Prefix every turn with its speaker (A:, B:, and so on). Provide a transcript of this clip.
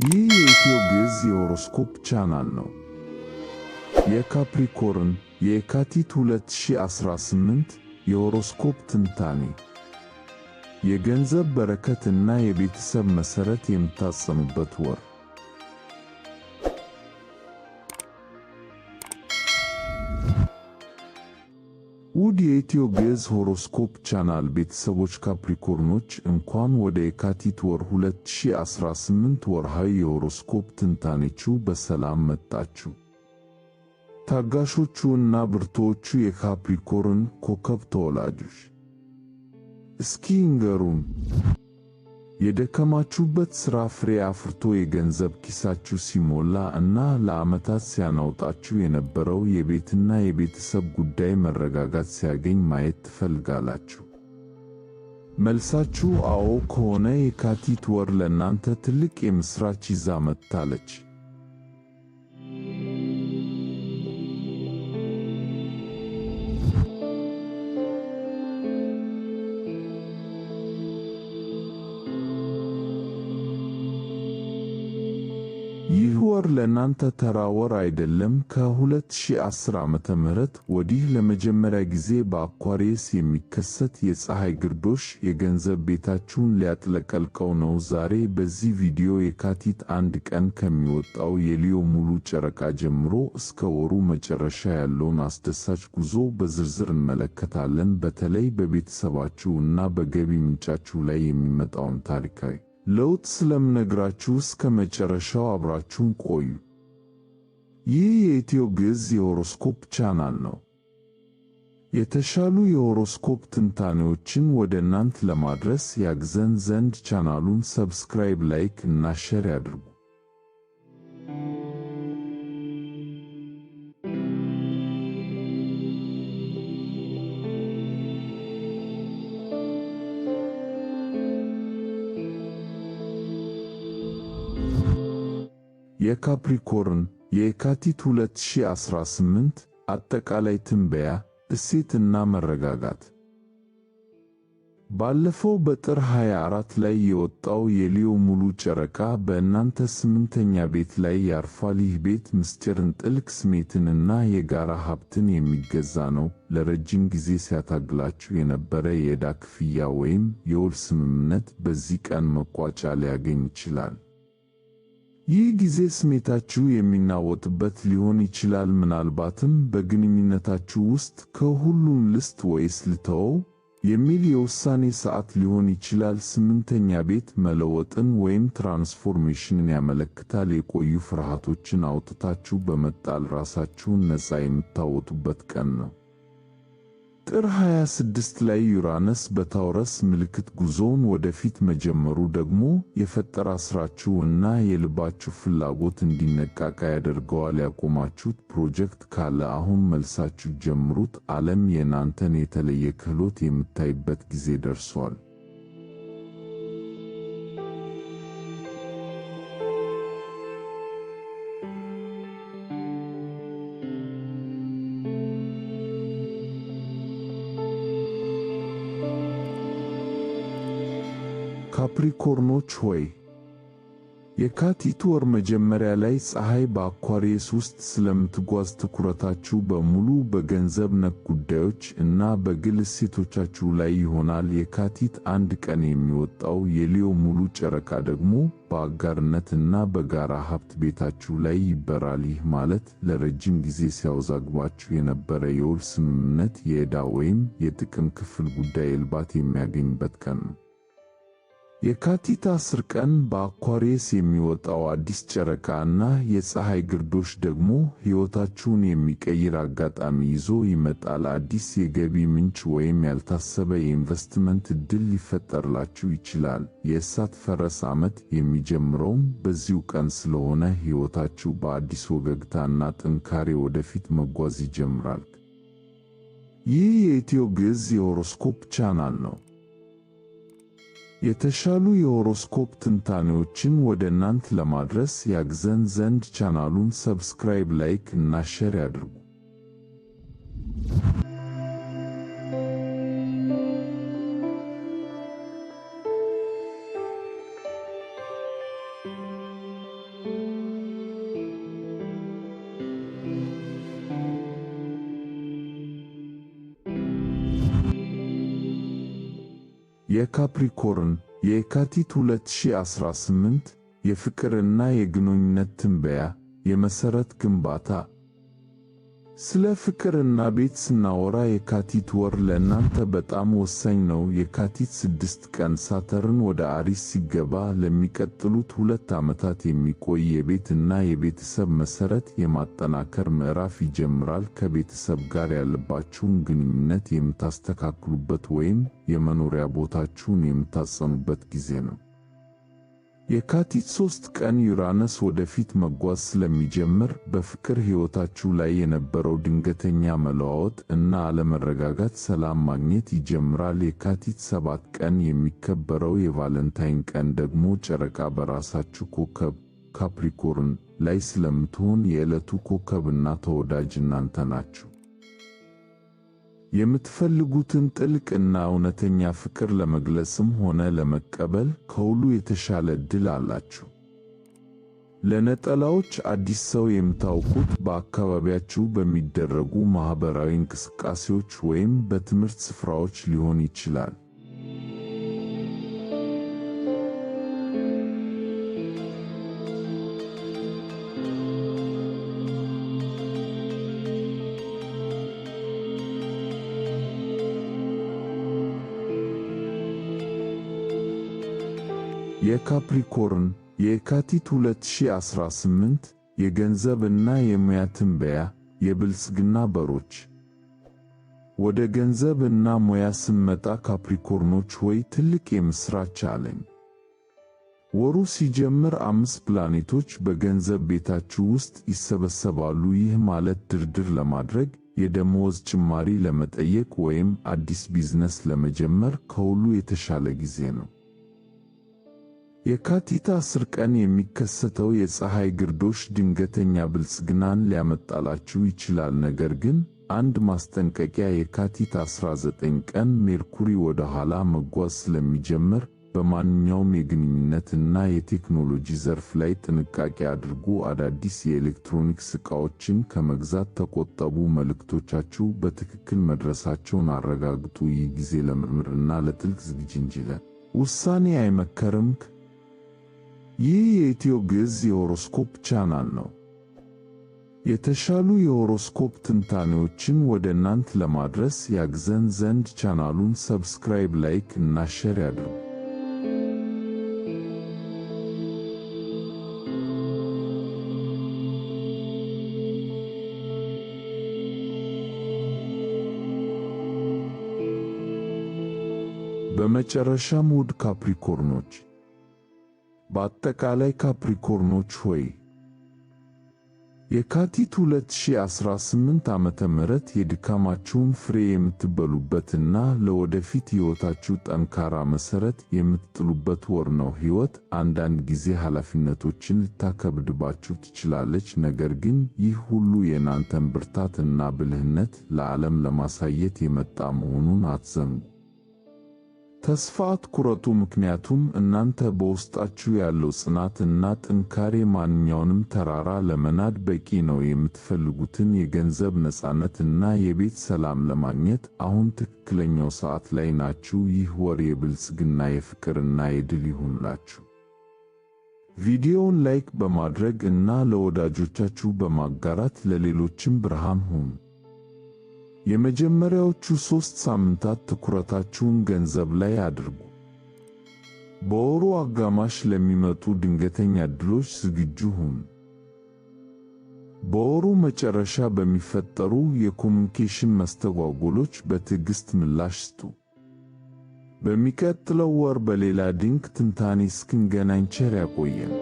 A: ይህ የኢትዮ ግዕዝ የሆሮስኮፕ ቻናል ነው። የካፕሪኮርን የካቲት 2018 የሆሮስኮፕ ትንታኔ። የገንዘብ በረከት እና የቤተሰብ መሰረት የምታጸኑበት ወር። ውድ የኢትዮ ግዕዝ ሆሮስኮፕ ቻናል ቤተሰቦች ካፕሪኮርኖች እንኳን ወደ የካቲት ወር 2018 ወርሃዊ የሆሮስኮፕ ትንታኔቹ በሰላም መጣችሁ። ታጋሾቹ እና ብርቱዎቹ የካፕሪኮርን ኮከብ ተወላጆች እስኪ ንገሩን፣ የደከማችሁበት ሥራ ፍሬ አፍርቶ የገንዘብ ኪሳችሁ ሲሞላ እና ለዓመታት ሲያናውጣችሁ የነበረው የቤትና የቤተሰብ ጉዳይ መረጋጋት ሲያገኝ ማየት ትፈልጋላችሁ? መልሳችሁ አዎ ከሆነ የካቲት ወር ለእናንተ ትልቅ የምሥራች ይዛ መጥታለች። ይህ ወር ለእናንተ ተራ ወር አይደለም። ከ2010 ዓመተ ምህረት ወዲህ ለመጀመሪያ ጊዜ በአኳሪየስ የሚከሰት የፀሐይ ግርዶሽ የገንዘብ ቤታችሁን ሊያጥለቀልቀው ነው። ዛሬ በዚህ ቪዲዮ የካቲት 1 ቀን ከሚወጣው የሊዮ ሙሉ ጨረቃ ጀምሮ እስከ ወሩ መጨረሻ ያለውን አስደሳች ጉዞ በዝርዝር እንመለከታለን። በተለይ በቤተሰባችሁ እና በገቢ ምንጫችሁ ላይ የሚመጣውን ታሪካዊ ለውጥ ስለምነግራችሁ እስከ መጨረሻው አብራችሁን ቆዩ። ይህ የኢትዮ ግዕዝ የሆሮስኮፕ ቻናል ነው። የተሻሉ የሆሮስኮፕ ትንታኔዎችን ወደ እናንተ ለማድረስ ያግዘን ዘንድ ቻናሉን ሰብስክራይብ፣ ላይክ እና ሼር ያድርጉ። የካፕሪኮርን የካቲት 2018 አጠቃላይ ትንበያ፣ እሴትና መረጋጋት። ባለፈው በጥር 24 ላይ የወጣው የሊዮ ሙሉ ጨረቃ በእናንተ 8ኛ ቤት ላይ ያርፋል። ይህ ቤት ምስጢርን፣ ጥልቅ ስሜትንና የጋራ ሀብትን የሚገዛ ነው። ለረጅም ጊዜ ሲያታግላችሁ የነበረ የዕዳ ክፍያ ወይም የውል ስምምነት በዚህ ቀን መቋጫ ሊያገኝ ይችላል። ይህ ጊዜ ስሜታችሁ የሚናወጥበት ሊሆን ይችላል። ምናልባትም በግንኙነታችሁ ውስጥ ከሁሉም ልስጥ ወይስ ልተወው የሚል የውሳኔ ሰዓት ሊሆን ይችላል። 8ኛ ቤት መለወጥን ወይም ትራንስፎርሜሽንን ያመለክታል። የቆዩ ፍርሃቶችን አውጥታችሁ በመጣል ራሳችሁን ነፃ የምታወጡበት ቀን ነው። ጥር 26 ላይ ዩራነስ በታውረስ ምልክት ጉዞውን ወደፊት መጀመሩ ደግሞ የፈጠራ ሥራችሁ እና የልባችሁ ፍላጎት እንዲነቃቃ ያደርገዋል። ያቆማችሁት ፕሮጀክት ካለ አሁን መልሳችሁ ጀምሩት። ዓለም የእናንተን የተለየ ክህሎት የምታይበት ጊዜ ደርሷል። ካፕሪኮርኖች ሆይ፣ የካቲት ወር መጀመሪያ ላይ ፀሐይ በአኳሪየስ ውስጥ ስለምትጓዝ ትኩረታችሁ በሙሉ በገንዘብ ነክ ጉዳዮች እና በግል እሴቶቻችሁ ላይ ይሆናል። የካቲት 1 ቀን የሚወጣው የሊዮ ሙሉ ጨረቃ ደግሞ በአጋርነት እና በጋራ ሀብት ቤታችሁ ላይ ይበራል። ይህ ማለት ለረጅም ጊዜ ሲያወዛግባችሁ የነበረ የውል ስምምነት፣ የዕዳ ወይም የጥቅም ክፍል ጉዳይ እልባት የሚያገኝበት ቀን ነው። የካቲት 10 ቀን በአኳሪየስ የሚወጣው አዲስ ጨረቃ እና የፀሐይ ግርዶሽ ደግሞ ሕይወታችሁን የሚቀይር አጋጣሚ ይዞ ይመጣል። አዲስ የገቢ ምንጭ ወይም ያልታሰበ የኢንቨስትመንት ዕድል ሊፈጠርላችሁ ይችላል። የእሳት ፈረስ ዓመት የሚጀምረውም በዚሁ ቀን ስለሆነ ሕይወታችሁ በአዲስ ወገግታና ጥንካሬ ወደፊት መጓዝ ይጀምራል። ይህ የኢትዮ ግዕዝ የሆሮስኮፕ ቻናል ነው። የተሻሉ የሆሮስኮፕ ትንታኔዎችን ወደ እናንተ ለማድረስ ያግዘን ዘንድ ቻናሉን ሰብስክራይብ፣ ላይክ እና ሼር ያድርጉ። የካፕሪኮርን የካቲት 2018 የፍቅርና የግንኙነት ትንበያ የመሰረት ግንባታ። ስለ ፍቅርና ቤት ስናወራ የካቲት ወር ለእናንተ በጣም ወሳኝ ነው። የካቲት 6 ቀን ሳተርን ወደ አሪስ ሲገባ ለሚቀጥሉት 2 ዓመታት የሚቆይ የቤትና የቤተሰብ መሰረት የማጠናከር ምዕራፍ ይጀምራል። ከቤተሰብ ጋር ያለባችሁን ግንኙነት የምታስተካክሉበት ወይም የመኖሪያ ቦታችሁን የምታጸኑበት ጊዜ ነው። የካቲት 3 ቀን ዩራነስ ወደፊት መጓዝ ስለሚጀምር በፍቅር ሕይወታችሁ ላይ የነበረው ድንገተኛ መለዋወጥ እና አለመረጋጋት ሰላም ማግኘት ይጀምራል። የካቲት 7 ቀን የሚከበረው የቫለንታይን ቀን ደግሞ ጨረቃ በራሳችሁ ኮከብ ካፕሪኮርን ላይ ስለምትሆን የዕለቱ ኮከብና ተወዳጅ እናንተ ናችሁ። የምትፈልጉትን ጥልቅ እና እውነተኛ ፍቅር ለመግለጽም ሆነ ለመቀበል ከሁሉ የተሻለ ዕድል አላችሁ። ለነጠላዎች አዲስ ሰው የምታውቁት በአካባቢያችሁ በሚደረጉ ማኅበራዊ እንቅስቃሴዎች ወይም በትምህርት ስፍራዎች ሊሆን ይችላል። የካፕሪኮርን የካቲት 2018 የገንዘብና የሙያ ትንበያ የብልጽግና በሮች። ወደ ገንዘብና ሙያ ስንመጣ ካፕሪኮርኖች ሆይ ትልቅ የምሥራች አለኝ። ወሩ ሲጀምር 5 ፕላኔቶች በገንዘብ ቤታችሁ ውስጥ ይሰበሰባሉ። ይህ ማለት ድርድር ለማድረግ፣ የደመወዝ ጭማሪ ለመጠየቅ ወይም አዲስ ቢዝነስ ለመጀመር ከሁሉ የተሻለ ጊዜ ነው። የካቲት 10 ቀን የሚከሰተው የፀሐይ ግርዶሽ ድንገተኛ ብልጽግናን ሊያመጣላችሁ ይችላል። ነገር ግን አንድ ማስጠንቀቂያ፣ የካቲት 19 ቀን ሜርኩሪ ወደ ኋላ መጓዝ ስለሚጀምር በማንኛውም የግንኙነትና የቴክኖሎጂ ዘርፍ ላይ ጥንቃቄ አድርጉ። አዳዲስ የኤሌክትሮኒክስ ዕቃዎችን ከመግዛት ተቆጠቡ። መልእክቶቻችሁ በትክክል መድረሳቸውን አረጋግጡ። ይህ ጊዜ ለምርምርና ለጥልቅ ዝግጅት እንጂ ለውሳኔ አይመከርም። ይህ የኢትዮ ግዕዝ የሆሮስኮፕ ቻናል ነው። የተሻሉ የሆሮስኮፕ ትንታኔዎችን ወደ እናንተ ለማድረስ ያግዘን ዘንድ ቻናሉን ሰብስክራይብ፣ ላይክ እና ሼር ያድርጉ። በመጨረሻም ውድ ካፕሪኮርኖች፣ በአጠቃላይ ካፕሪኮርኖች ሆይ የካቲት 2018 ዓመተ ምህረት የድካማችሁን ፍሬ የምትበሉበትና ለወደፊት ሕይወታችሁ ጠንካራ መሠረት የምትጥሉበት ወር ነው። ሕይወት አንዳንድ ጊዜ ኃላፊነቶችን ልታከብድባችሁ ትችላለች። ነገር ግን ይህ ሁሉ የእናንተን ብርታት እና ብልህነት ለዓለም ለማሳየት የመጣ መሆኑን አትዘንጉ። ተስፋ አትቁረጡ፣ ምክንያቱም እናንተ በውስጣችሁ ያለው ጽናት እና ጥንካሬ ማንኛውንም ተራራ ለመናድ በቂ ነው። የምትፈልጉትን የገንዘብ ነፃነት እና የቤት ሰላም ለማግኘት አሁን ትክክለኛው ሰዓት ላይ ናችሁ። ይህ ወር የብልጽግና፣ የፍቅርና የድል ይሁንላችሁ። ቪዲዮውን ላይክ በማድረግ እና ለወዳጆቻችሁ በማጋራት ለሌሎችም ብርሃን ሁኑ። የመጀመሪያዎቹ 3 ሳምንታት ትኩረታችሁን ገንዘብ ላይ አድርጉ። በወሩ አጋማሽ ለሚመጡ ድንገተኛ ዕድሎች ዝግጁ ሁኑ። በወሩ መጨረሻ በሚፈጠሩ የኮሙኒኬሽን መስተጓጎሎች በትዕግሥት ምላሽ ስጡ። በሚቀጥለው ወር በሌላ ድንቅ ትንታኔ እስክንገናኝ ቸር ያቆየን።